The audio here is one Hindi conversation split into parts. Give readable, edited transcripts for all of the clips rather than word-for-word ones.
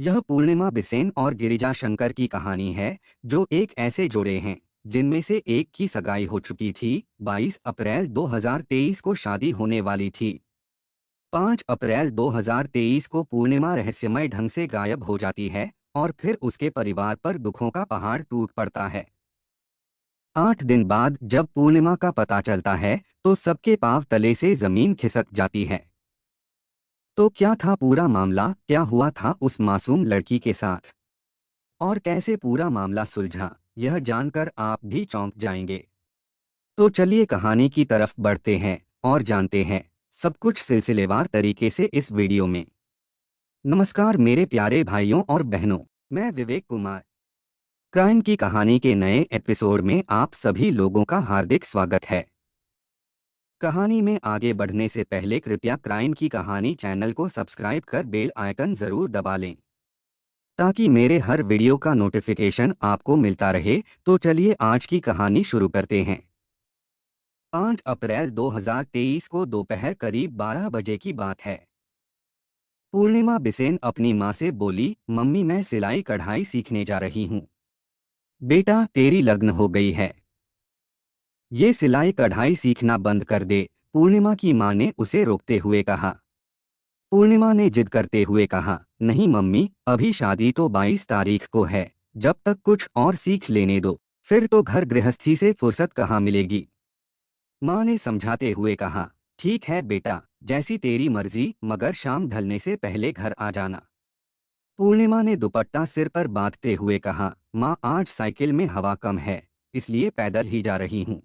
यह पूर्णिमा बिसेन और गिरिजा शंकर की कहानी है, जो एक ऐसे जोड़े हैं जिनमें से एक की सगाई हो चुकी थी। 22 अप्रैल 2023 को शादी होने वाली थी। 5 अप्रैल 2023 को पूर्णिमा रहस्यमय ढंग से गायब हो जाती है और फिर उसके परिवार पर दुखों का पहाड़ टूट पड़ता है। 8 दिन बाद जब पूर्णिमा का पता चलता है तो सबके पांव तले से जमीन खिसक जाती है। तो क्या था पूरा मामला, क्या हुआ था उस मासूम लड़की के साथ और कैसे पूरा मामला सुलझा, यह जानकर आप भी चौंक जाएंगे। तो चलिए कहानी की तरफ बढ़ते हैं और जानते हैं सब कुछ सिलसिलेवार तरीके से इस वीडियो में। नमस्कार मेरे प्यारे भाइयों और बहनों, मैं विवेक कुमार। क्राइम की कहानी के नए एपिसोड में आप सभी लोगों का हार्दिक स्वागत है। कहानी में आगे बढ़ने से पहले कृपया क्राइम की कहानी चैनल को सब्सक्राइब कर बेल आइकन जरूर दबा लें ताकि मेरे हर वीडियो का नोटिफिकेशन आपको मिलता रहे। तो चलिए आज की कहानी शुरू करते हैं। 5 अप्रैल 2023 को दोपहर करीब 12 बजे की बात है। पूर्णिमा बिसेन अपनी माँ से बोली, मम्मी मैं सिलाई कढ़ाई सीखने जा रही हूँ। बेटा तेरी लगन हो गई है, ये सिलाई कढ़ाई सीखना बंद कर दे, पूर्णिमा की माँ ने उसे रोकते हुए कहा। पूर्णिमा ने जिद करते हुए कहा, नहीं मम्मी, अभी शादी तो 22 तारीख को है, जब तक कुछ और सीख लेने दो, फिर तो घर गृहस्थी से फुर्सत कहाँ मिलेगी। माँ ने समझाते हुए कहा, ठीक है बेटा, जैसी तेरी मर्जी, मगर शाम ढलने से पहले घर आ जाना। पूर्णिमा ने दुपट्टा सिर पर बांधते हुए कहा, माँ आज साइकिल में हवा कम है, इसलिए पैदल ही जा रही हूँ।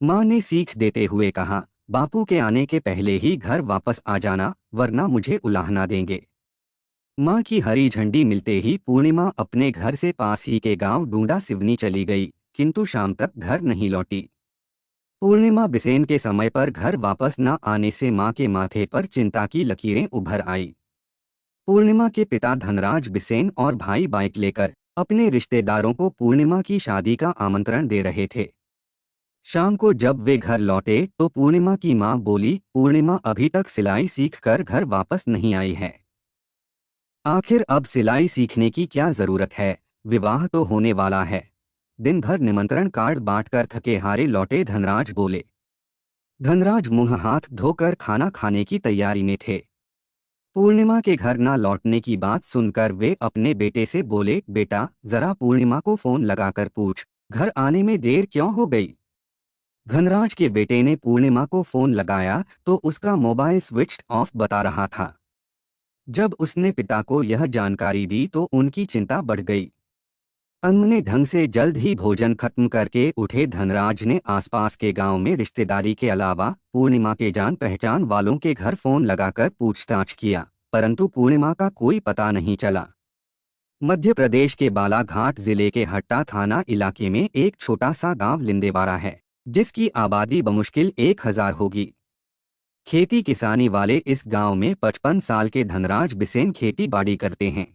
माँ ने सीख देते हुए कहा, बापू के आने के पहले ही घर वापस आ जाना, वरना मुझे उलाहना देंगे। माँ की हरी झंडी मिलते ही पूर्णिमा अपने घर से पास ही के गांव डूंडा सिवनी चली गई, किंतु शाम तक घर नहीं लौटी। पूर्णिमा बिसेन के समय पर घर वापस न आने से माँ के माथे पर चिंता की लकीरें उभर आई। पूर्णिमा के पिता धनराज बिसेन और भाई बाइक लेकर अपने रिश्तेदारों को पूर्णिमा की शादी का आमंत्रण दे रहे थे। शाम को जब वे घर लौटे तो पूर्णिमा की मां बोली, पूर्णिमा अभी तक सिलाई सीख कर घर वापस नहीं आई है। आखिर अब सिलाई सीखने की क्या जरूरत है, विवाह तो होने वाला है। दिन भर निमंत्रण कार्ड बांटकर थके हारे लौटे धनराज बोले। धनराज मुंह हाथ धोकर खाना खाने की तैयारी में थे। पूर्णिमा के घर न लौटने की बात सुनकर वे अपने बेटे से बोले, बेटा जरा पूर्णिमा को फोन लगाकर पूछ, घर आने में देर क्यों हो गई। धनराज के बेटे ने पूर्णिमा को फोन लगाया तो उसका मोबाइल स्विच्ड ऑफ बता रहा था। जब उसने पिता को यह जानकारी दी तो उनकी चिंता बढ़ गई। अनमने ढंग से जल्द ही भोजन खत्म करके उठे धनराज ने आसपास के गांव में रिश्तेदारी के अलावा पूर्णिमा के जान पहचान वालों के घर फोन लगाकर पूछताछ किया, परंतु पूर्णिमा का कोई पता नहीं चला। मध्य प्रदेश के बालाघाट जिले के हट्टा थाना इलाके में एक छोटा सा गांव लिंदेवाड़ा है, जिसकी आबादी बमुश्किल 1000 होगी। खेती किसानी वाले इस गांव में 55 साल के धनराज बिसेन खेती बाड़ी करते हैं।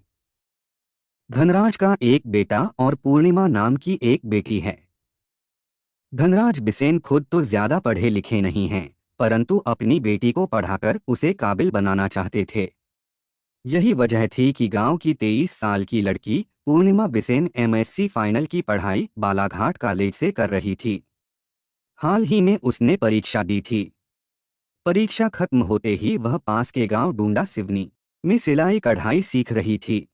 धनराज का एक बेटा और पूर्णिमा नाम की एक बेटी है। धनराज बिसेन खुद तो ज्यादा पढ़े लिखे नहीं हैं, परंतु अपनी बेटी को पढ़ाकर उसे काबिल बनाना चाहते थे। यही वजह थी कि गांव की 23 साल की लड़की पूर्णिमा बिसेन एमएससी फाइनल की पढ़ाई बालाघाट कॉलेज से कर रही थी। हाल ही में उसने परीक्षा दी थी। परीक्षा खत्म होते ही वह पास के गांव डूंडा सिवनी में सिलाई कढ़ाई सीख रही थी।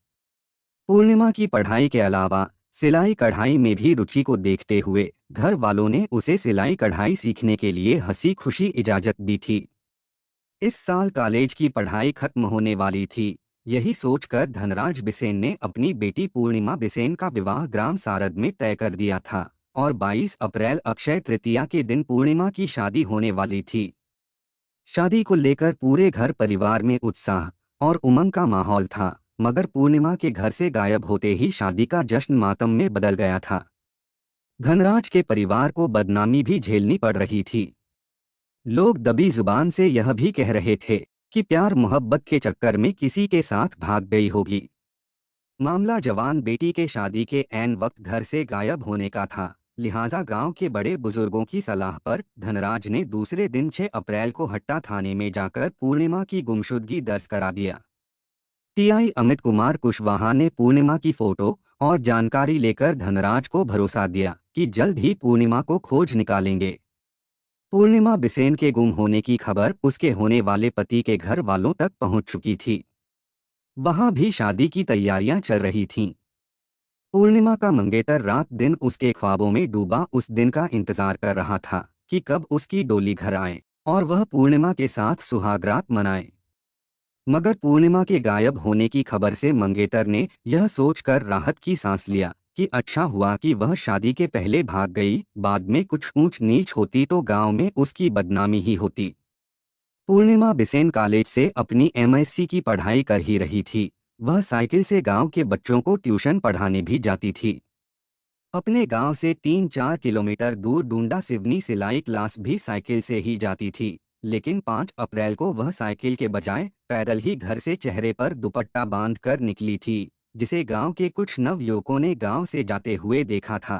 पूर्णिमा की पढ़ाई के अलावा सिलाई कढ़ाई में भी रुचि को देखते हुए घर वालों ने उसे सिलाई कढ़ाई सीखने के लिए हंसी खुशी इजाजत दी थी। इस साल कॉलेज की पढ़ाई खत्म होने वाली थी। यही सोचकर धनराज बिसेन ने अपनी बेटी पूर्णिमा बिसेन का विवाह ग्राम सारद में तय कर दिया था और 22 अप्रैल अक्षय तृतीया के दिन पूर्णिमा की शादी होने वाली थी। शादी को लेकर पूरे घर परिवार में उत्साह और उमंग का माहौल था, मगर पूर्णिमा के घर से गायब होते ही शादी का जश्न मातम में बदल गया था। धनराज के परिवार को बदनामी भी झेलनी पड़ रही थी। लोग दबी जुबान से यह भी कह रहे थे कि प्यार मोहब्बत के चक्कर में किसी के साथ भाग गई होगी। मामला जवान बेटी के शादी के ऐन वक्त घर से गायब होने का था, लिहाजा गांव के बड़े बुजुर्गों की सलाह पर धनराज ने दूसरे दिन 6 अप्रैल को हट्टा थाने में जाकर पूर्णिमा की गुमशुदगी दर्ज करा दिया। टीआई अमित कुमार कुशवाहा ने पूर्णिमा की फोटो और जानकारी लेकर धनराज को भरोसा दिया कि जल्द ही पूर्णिमा को खोज निकालेंगे। पूर्णिमा बिसेन के गुम होने की खबर उसके होने वाले पति के घर वालों तक पहुंच चुकी थी। वहां भी शादी की तैयारियां चल रही थीं। पूर्णिमा का मंगेतर रात दिन उसके ख्वाबों में डूबा उस दिन का इंतजार कर रहा था कि कब उसकी डोली घर आए और वह पूर्णिमा के साथ सुहागरात मनाए। मगर पूर्णिमा के गायब होने की खबर से मंगेतर ने यह सोचकर राहत की सांस लिया कि अच्छा हुआ कि वह शादी के पहले भाग गई, बाद में कुछ ऊंच नीच होती तो गांव में उसकी बदनामी ही होती। पूर्णिमा बिसेन कॉलेज से अपनी एमएससी की पढ़ाई कर ही रही थी। वह साइकिल से गांव के बच्चों को ट्यूशन पढ़ाने भी जाती थी। अपने गांव से 3-4 किलोमीटर दूर डूंडा सिवनी सिलाई क्लास भी साइकिल से ही जाती थी। लेकिन 5 अप्रैल को वह साइकिल के बजाय पैदल ही घर से चेहरे पर दुपट्टा बांध कर निकली थी, जिसे गांव के कुछ नवयुवकों ने गांव से जाते हुए देखा था।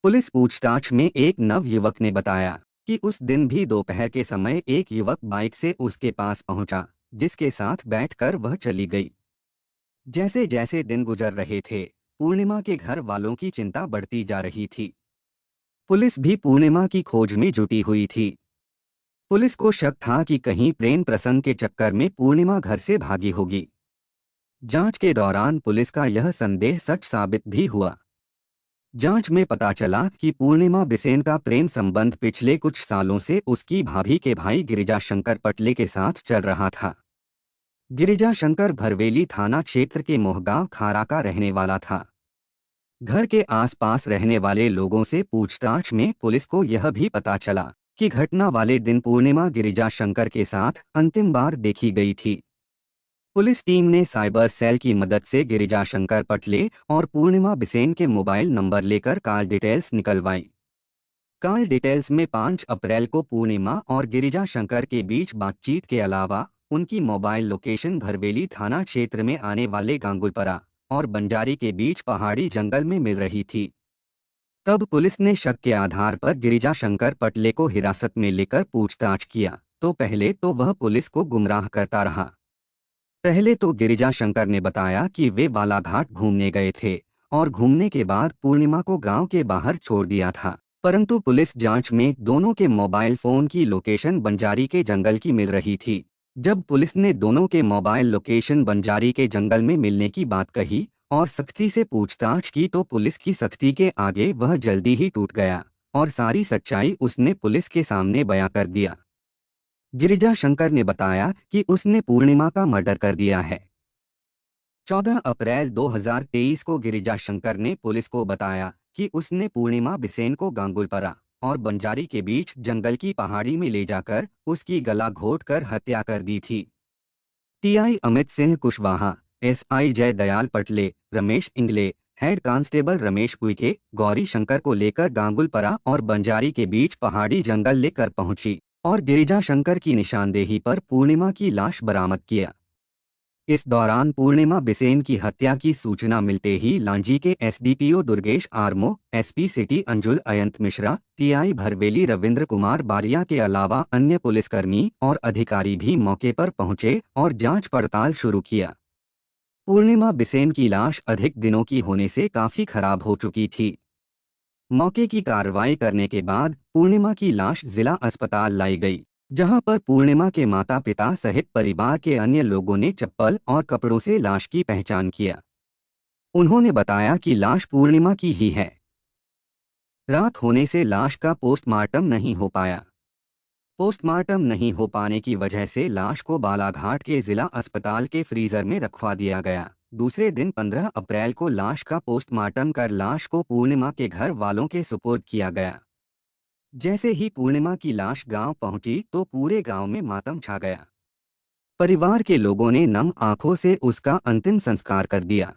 पुलिस पूछताछ में एक नवयुवक ने बताया कि उस दिन भी दोपहर के समय एक युवक बाइक से उसके पास पहुंचा, जिसके साथ बैठकर वह चली गई। जैसे जैसे दिन गुजर रहे थे, पूर्णिमा के घर वालों की चिंता बढ़ती जा रही थी। पुलिस भी पूर्णिमा की खोज में जुटी हुई थी। पुलिस को शक था कि कहीं प्रेम प्रसंग के चक्कर में पूर्णिमा घर से भागी होगी। जांच के दौरान पुलिस का यह संदेह सच साबित भी हुआ। जांच में पता चला कि पूर्णिमा बिसेन का प्रेम संबंध पिछले कुछ सालों से उसकी भाभी के भाई गिरिजा शंकर पटले के साथ चल रहा था। गिरिजा शंकर भरवेली थाना क्षेत्र के मोहगांव खारा का रहने वाला था। घर के आसपास रहने वाले लोगों से पूछताछ में पुलिस को यह भी पता चला कि घटना वाले दिन पूर्णिमा गिरिजा शंकर के साथ अंतिम बार देखी गई थी। पुलिस टीम ने साइबर सेल की मदद से गिरिजा शंकर पटले और पूर्णिमा बिसेन के मोबाइल नंबर लेकर कॉल डिटेल्स निकलवाई। कॉल डिटेल्स में 5 अप्रैल को पूर्णिमा और गिरिजा शंकर के बीच बातचीत के अलावा उनकी मोबाइल लोकेशन भरवेली थाना क्षेत्र में आने वाले गांगुलपरा और बंजारी के बीच पहाड़ी जंगल में मिल रही थी। तब पुलिस ने शक के आधार पर गिरिजा शंकर पटले को हिरासत में लेकर पूछताछ किया, तो पहले तो वह पुलिस को गुमराह करता रहा। पहले तो गिरिजा शंकर ने बताया कि वे बालाघाट घूमने गए थे और घूमने के बाद पूर्णिमा को गांव के बाहर छोड़ दिया था। परंतु पुलिस जांच में दोनों के मोबाइल फोन की लोकेशन बंजारी के जंगल की मिल रही थी। जब पुलिस ने दोनों के मोबाइल लोकेशन बंजारी के जंगल में मिलने की बात कही और सख्ती से पूछताछ की तो पुलिस की सख्ती के आगे वह जल्दी ही टूट गया और सारी सच्चाई उसने पुलिस के सामने बयां कर दिया। गिरिजा शंकर ने बताया कि उसने पूर्णिमा का मर्डर कर दिया है। 14 अप्रैल 2023 को गिरिजा शंकर ने पुलिस को बताया कि उसने पूर्णिमा बिसेन को गांगुलपरा और बंजारी के बीच जंगल की पहाड़ी में ले जाकर उसकी गला घोंटकर हत्या कर दी थी। टीआई अमित सिंह कुशवाहा, एसआई जय दयाल पटले, रमेश इंगले, हेड कांस्टेबल रमेश उइके गौरी शंकर को लेकर गांगुलपरा और बंजारी के बीच पहाड़ी जंगल लेकर पहुंची और गिरिजा शंकर की निशानदेही पर पूर्णिमा की लाश बरामद किया। इस दौरान पूर्णिमा बिसेन की हत्या की सूचना मिलते ही लांजी के SDPO Durgesh Armo, SP city Anjul Ayant Mishra, TI Bharveli Ravindra Kumar Bariya के अलावा अन्य पुलिसकर्मी और अधिकारी भी मौके पर पहुंचे और जांच पड़ताल शुरू किया। पूर्णिमा बिसेन की लाश अधिक दिनों की होने से काफी खराब हो चुकी थी। मौके की कार्रवाई करने के बाद पूर्णिमा की लाश जिला अस्पताल लाई गई, जहां पर पूर्णिमा के माता पिता सहित परिवार के अन्य लोगों ने चप्पल और कपड़ों से लाश की पहचान किया। उन्होंने बताया कि लाश पूर्णिमा की ही है। रात होने से लाश का पोस्टमार्टम नहीं हो पाया। पोस्टमार्टम नहीं हो पाने की वजह से लाश को बालाघाट के जिला अस्पताल के फ्रीजर में रखवा दिया गया। दूसरे दिन 15 अप्रैल को लाश का पोस्टमार्टम कर लाश को पूर्णिमा के घर वालों के सुपुर्द किया गया। जैसे ही पूर्णिमा की लाश गांव पहुंची तो पूरे गांव में मातम छा गया। परिवार के लोगों ने नम आंखों से उसका अंतिम संस्कार कर दिया।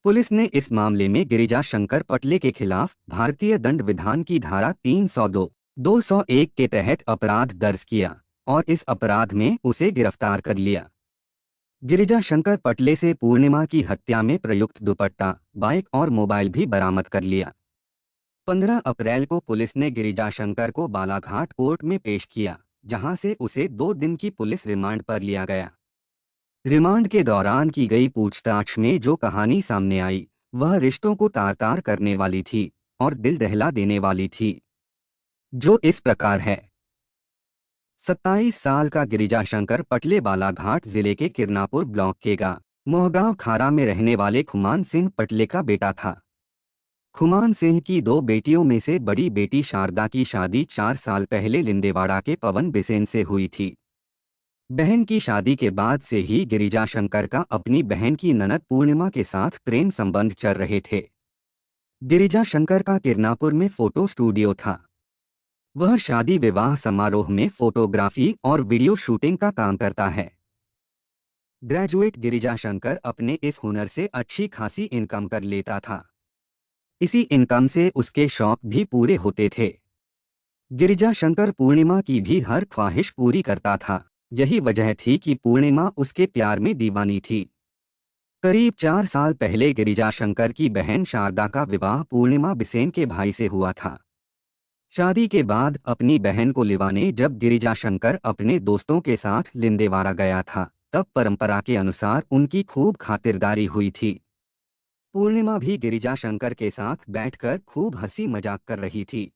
पुलिस ने इस मामले में गिरिजा शंकर पटले के खिलाफ भारतीय दंड विधान की धारा 302, 201 के तहत अपराध दर्ज किया और इस अपराध में उसे गिरफ्तार कर लिया। गिरिजा शंकर पटले से पूर्णिमा की हत्या में प्रयुक्त दुपट्टा, बाइक और मोबाइल भी बरामद कर लिया। 15 अप्रैल को पुलिस ने गिरिजा शंकर को बालाघाट कोर्ट में पेश किया, जहां से उसे 2 दिन की पुलिस रिमांड पर लिया गया। रिमांड के दौरान की गई पूछताछ में जो कहानी सामने आई वह रिश्तों को तार तार करने वाली थी और दिल दहला देने वाली थी, जो इस प्रकार है। 27 साल का गिरिजा शंकर पटले बालाघाट जिले के किरनापुर ब्लॉक के मोहगांव खारा में रहने वाले खुमान सिंह पटले का बेटा था। खुमान सिंह की दो बेटियों में से बड़ी बेटी शारदा की शादी 4 साल पहले लिंदेवाड़ा के पवन बिसेन से हुई थी। बहन की शादी के बाद से ही गिरिजा शंकर का अपनी बहन की ननद पूर्णिमा के साथ प्रेम संबंध चल रहे थे। गिरिजा शंकर का किरनापुर में फोटो स्टूडियो था। वह शादी विवाह समारोह में फोटोग्राफी और वीडियो शूटिंग का काम करता है। ग्रेजुएट गिरिजा शंकर अपने इस हुनर से अच्छी खासी इनकम कर लेता था। इसी इनकम से उसके शौक भी पूरे होते थे। गिरिजा शंकर पूर्णिमा की भी हर ख्वाहिश पूरी करता था। यही वजह थी कि पूर्णिमा उसके प्यार में दीवानी थी। करीब 4 साल पहले गिरिजा शंकर की बहन शारदा का विवाह पूर्णिमा बिसेन के भाई से हुआ था। शादी के बाद अपनी बहन को लिवाने जब गिरिजा शंकर अपने दोस्तों के साथ लिंदेवाड़ा गया था, तब परंपरा के अनुसार उनकी खूब खातिरदारी हुई थी। पूर्णिमा भी गिरिजा शंकर के साथ बैठकर खूब हंसी मजाक कर रही थी।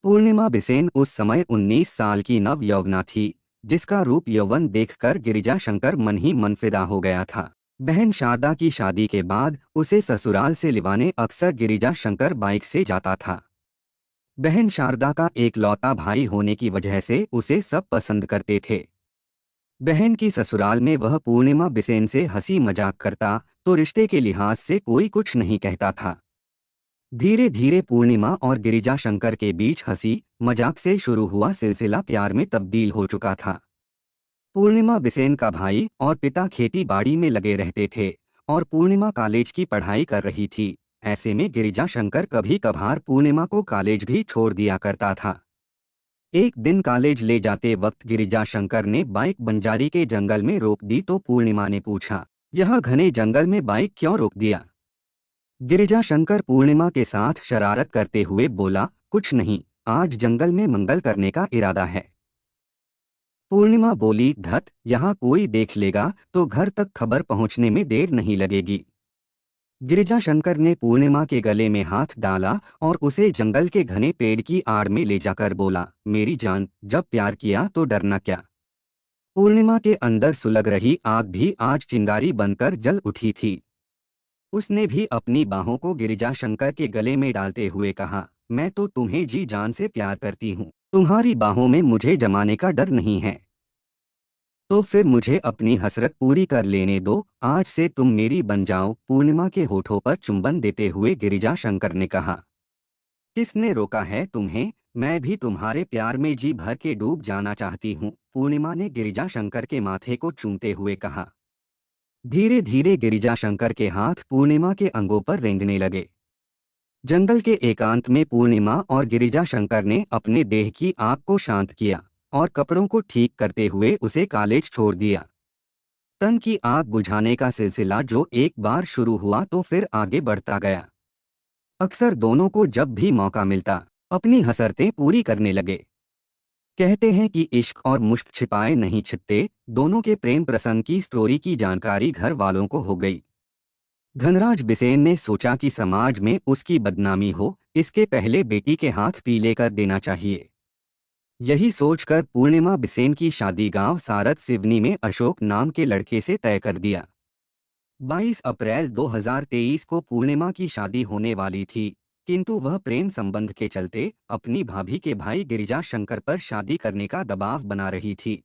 पूर्णिमा बिसेन उस समय 19 साल की नव यौवना थी, जिसका रूप यौवन देखकर गिरिजा शंकर मन ही मन फिदा हो गया था। बहन शारदा की शादी के बाद उसे ससुराल से लिवाने अक्सर गिरिजा शंकर बाइक से जाता था। बहन शारदा का एकलौता भाई होने की वजह से उसे सब पसंद करते थे। बहन की ससुराल में वह पूर्णिमा बिसेन से हंसी मजाक करता तो रिश्ते के लिहाज से कोई कुछ नहीं कहता था। धीरे धीरे पूर्णिमा और गिरिजा शंकर के बीच हंसी मजाक से शुरू हुआ सिलसिला प्यार में तब्दील हो चुका था। पूर्णिमा बिसेन का भाई और पिता खेती बाड़ी में लगे रहते थे और पूर्णिमा कॉलेज की पढ़ाई कर रही थी। ऐसे में गिरिजा शंकर कभी कभार पूर्णिमा को कॉलेज भी छोड़ दिया करता था। एक दिन कॉलेज ले जाते वक्त गिरिजा शंकर ने बाइक बंजारी के जंगल में रोक दी तो पूर्णिमा ने पूछा, यह घने जंगल में बाइक क्यों रोक दिया? गिरिजा शंकर पूर्णिमा के साथ शरारत करते हुए बोला, कुछ नहीं, आज जंगल में मंगल करने का इरादा है। पूर्णिमा बोली, धत, यहाँ कोई देख लेगा तो घर तक खबर पहुँचने में देर नहीं लगेगी। गिरिजा शंकर ने पूर्णिमा के गले में हाथ डाला और उसे जंगल के घने पेड़ की आड़ में ले जाकर बोला, मेरी जान, जब प्यार किया तो डरना क्या? पूर्णिमा के अंदर सुलग रही आग भी आज चिंगारी बनकर जल उठी थी। उसने भी अपनी बाहों को गिरिजा शंकर के गले में डालते हुए कहा, मैं तो तुम्हें जी जान से प्यार करती हूँ, तुम्हारी बाहों में मुझे जमाने का डर नहीं है। तो फिर मुझे अपनी हसरत पूरी कर लेने दो, आज से तुम मेरी बन जाओ। पूर्णिमा के होठों पर चुंबन देते हुए गिरिजा शंकर ने कहा, किसने रोका है तुम्हें? मैं भी तुम्हारे प्यार में जी भर के डूब जाना चाहती हूँ। पूर्णिमा ने गिरिजा शंकर के माथे को चूमते हुए कहा। धीरे धीरे गिरिजा शंकर के हाथ पूर्णिमा के अंगों पर रेंगने लगे। जंगल के एकांत में पूर्णिमा और गिरिजा शंकर ने अपने देह की आग को शांत किया और कपड़ों को ठीक करते हुए उसे कॉलेज छोड़ दिया। तन की आग बुझाने का सिलसिला जो एक बार शुरू हुआ तो फिर आगे बढ़ता गया। अक्सर दोनों को जब भी मौका मिलता अपनी हसरतें पूरी करने लगे। कहते हैं कि इश्क और मुश्क छिपाए नहीं छिपते। दोनों के प्रेम प्रसंग की स्टोरी की जानकारी घर वालों को हो गई। धनराज बिसेन ने सोचा कि समाज में उसकी बदनामी हो, इसके पहले बेटी के हाथ पीले कर देना चाहिए। यही सोचकर पूर्णिमा बिसेन की शादी गांव सारद सिवनी में अशोक नाम के लड़के से तय कर दिया। 22 अप्रैल 2023 को पूर्णिमा की शादी होने वाली थी, किंतु वह प्रेम संबंध के चलते अपनी भाभी के भाई गिरिजा शंकर पर शादी करने का दबाव बना रही थी।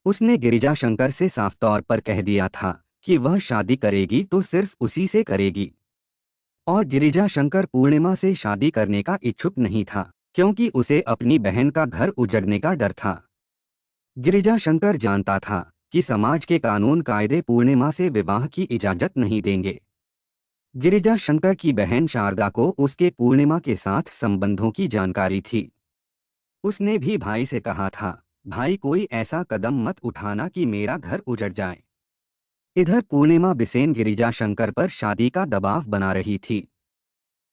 उसने गिरिजा शंकर से साफ तौर पर कह दिया था कि वह शादी करेगी तो सिर्फ उसी से करेगी और गिरिजा शंकर पूर्णिमा से शादी करने का इच्छुक नहीं था, क्योंकि उसे अपनी बहन का घर उजड़ने का डर था। गिरिजा शंकर जानता था कि समाज के कानून कायदे पूर्णिमा से विवाह की इजाजत नहीं देंगे। गिरिजा शंकर की बहन शारदा को उसके पूर्णिमा के साथ संबंधों की जानकारी थी। उसने भी भाई से कहा था, भाई कोई ऐसा कदम मत उठाना कि मेरा घर उजड़ जाए। इधर पूर्णिमा बिसेन गिरिजा शंकर पर शादी का दबाव बना रही थी।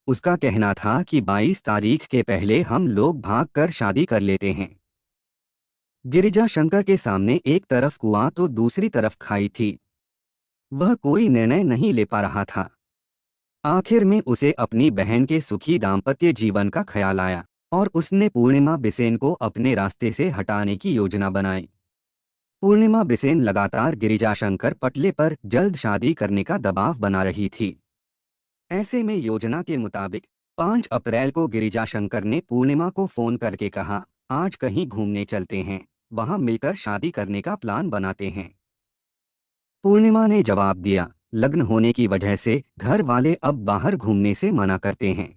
उसका कहना था कि 22 तारीख के पहले हम लोग भाग कर शादी कर लेते हैं। गिरिजा शंकर के सामने एक तरफ कुआं तो दूसरी तरफ खाई थी। वह कोई निर्णय नहीं ले पा रहा था। आखिर में उसे अपनी बहन के सुखी दाम्पत्य जीवन का ख्याल आया और उसने पूर्णिमा बिसेन को अपने रास्ते से हटाने की योजना बनाई। पूर्णिमा बिसेन लगातार गिरिजा शंकर पटले पर जल्द शादी करने का दबाव बना रही थी। ऐसे में योजना के मुताबिक 5 अप्रैल को गिरिजा शंकर ने पूर्णिमा को फोन करके कहा, आज कहीं घूमने चलते हैं, वहां मिलकर शादी करने का प्लान बनाते हैं। पूर्णिमा ने जवाब दिया, लग्न होने की वजह से घर वाले अब बाहर घूमने से मना करते हैं।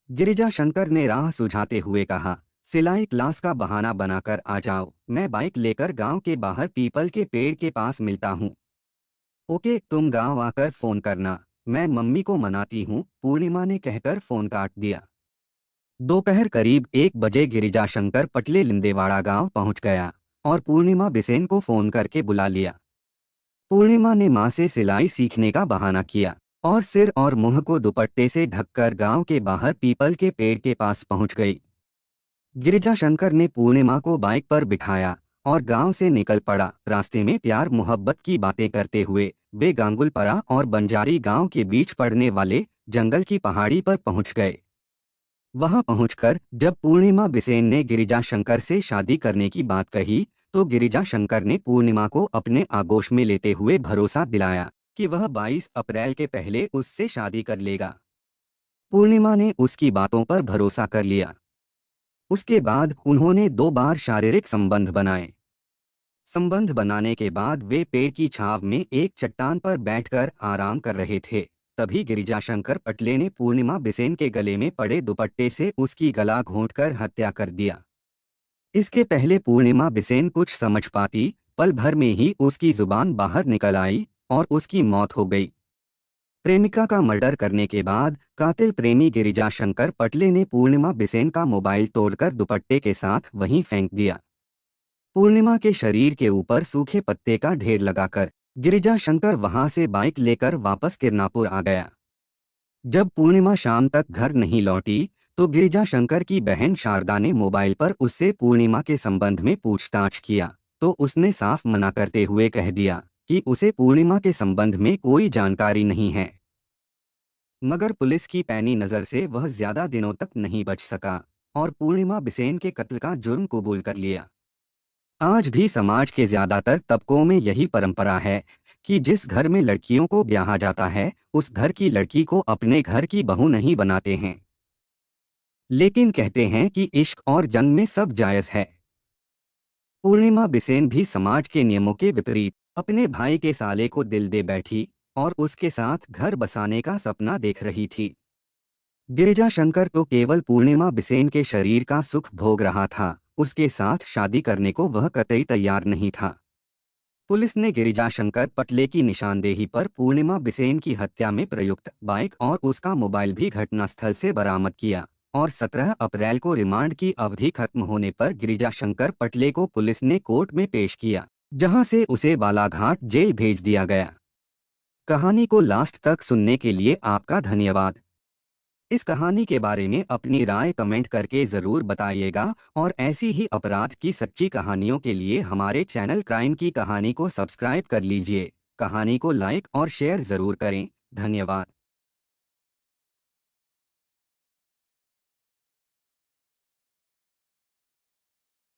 गिरिजा शंकर ने राह सुझाते हुए कहा, सिलाई क्लास का बहाना बनाकर आ जाओ, मैं बाइक लेकर गांव के बाहर पीपल के पेड़ के पास मिलता हूँ। ओके, तुम गांव आकर फोन करना, मैं मम्मी को मनाती हूँ, पूर्णिमा ने कहकर फोन काट दिया। दोपहर करीब 1 बजे गिरिजा शंकर पटले लिंदेवाड़ा गांव पहुंच गया और पूर्णिमा बिसेन को फोन करके बुला लिया। पूर्णिमा ने मां से सिलाई सीखने का बहाना किया और सिर और मुंह को दुपट्टे से ढककर गांव के बाहर पीपल के पेड़ के पास पहुंच गई। गिरिजा शंकर ने पूर्णिमा को बाइक पर बिठाया और गांव से निकल पड़ा। रास्ते में प्यार मोहब्बत की बातें करते हुए वे गांगुलपरा और बंजारी गांव के बीच पड़ने वाले जंगल की पहाड़ी पर पहुंच गए। वहां पहुंचकर जब पूर्णिमा बिसेन ने गिरिजा शंकर से शादी करने की बात कही तो गिरिजा शंकर ने पूर्णिमा को अपने आगोश में लेते हुए भरोसा दिलाया कि वह 22 अप्रैल के पहले उससे शादी कर लेगा। पूर्णिमा ने उसकी बातों पर भरोसा कर लिया। उसके बाद उन्होंने 2 बार शारीरिक संबंध बनाए। संबंध बनाने के बाद वे पेड़ की छांव में एक चट्टान पर बैठकर आराम कर रहे थे। तभी गिरिजा शंकर पटले ने पूर्णिमा बिसेन के गले में पड़े दुपट्टे से उसकी गला घोंटकर हत्या कर दिया। इसके पहले पूर्णिमा बिसेन कुछ समझ पाती, पल भर में ही उसकी जुबान बाहर निकल आई और उसकी मौत हो गई। प्रेमिका का मर्डर करने के बाद कातिल प्रेमी गिरिजा शंकर पटले ने पूर्णिमा बिसेन का मोबाइल तोड़कर दुपट्टे के साथ वहीं फेंक दिया। पूर्णिमा के शरीर के ऊपर सूखे पत्ते का ढेर लगाकर गिरिजा शंकर वहां से बाइक लेकर वापस किरनापुर आ गया। जब पूर्णिमा शाम तक घर नहीं लौटी तो गिरिजा शंकर की बहन शारदा ने मोबाइल पर उससे पूर्णिमा के संबंध में पूछताछ किया तो उसने साफ मना करते हुए कह दिया कि उसे पूर्णिमा के संबंध में कोई जानकारी नहीं है। मगर पुलिस की पैनी नज़र से वह ज्यादा दिनों तक नहीं बच सका और पूर्णिमा बिसेन के कत्ल का जुर्म कबूल कर लिया। आज भी समाज के ज्यादातर तबकों में यही परंपरा है कि जिस घर में लड़कियों को ब्याहा जाता है उस घर की लड़की को अपने घर की बहू नहीं बनाते हैं, लेकिन कहते हैं कि इश्क और जंग में सब जायज है। पूर्णिमा बिसेन भी समाज के नियमों के विपरीत अपने भाई के साले को दिल दे बैठी और उसके साथ घर बसाने का सपना देख रही थी। गिरिजा शंकर तो केवल पूर्णिमा बिसेन के शरीर का सुख भोग रहा था, उसके साथ शादी करने को वह कतई तैयार नहीं था। पुलिस ने गिरिजा शंकर पटले की निशानदेही पर पूर्णिमा बिसेन की हत्या में प्रयुक्त बाइक और उसका मोबाइल भी घटनास्थल से बरामद किया और 17 अप्रैल को रिमांड की अवधि खत्म होने पर गिरिजा शंकर पटले को पुलिस ने कोर्ट में पेश किया, जहां से उसे बालाघाट जेल भेज दिया गया। कहानी को लास्ट तक सुनने के लिए आपका धन्यवाद। इस कहानी के बारे में अपनी राय कमेंट करके ज़रूर बताइएगा और ऐसी ही अपराध की सच्ची कहानियों के लिए हमारे चैनल क्राइम की कहानी को सब्सक्राइब कर लीजिए। कहानी को लाइक और शेयर ज़रूर करें। धन्यवाद।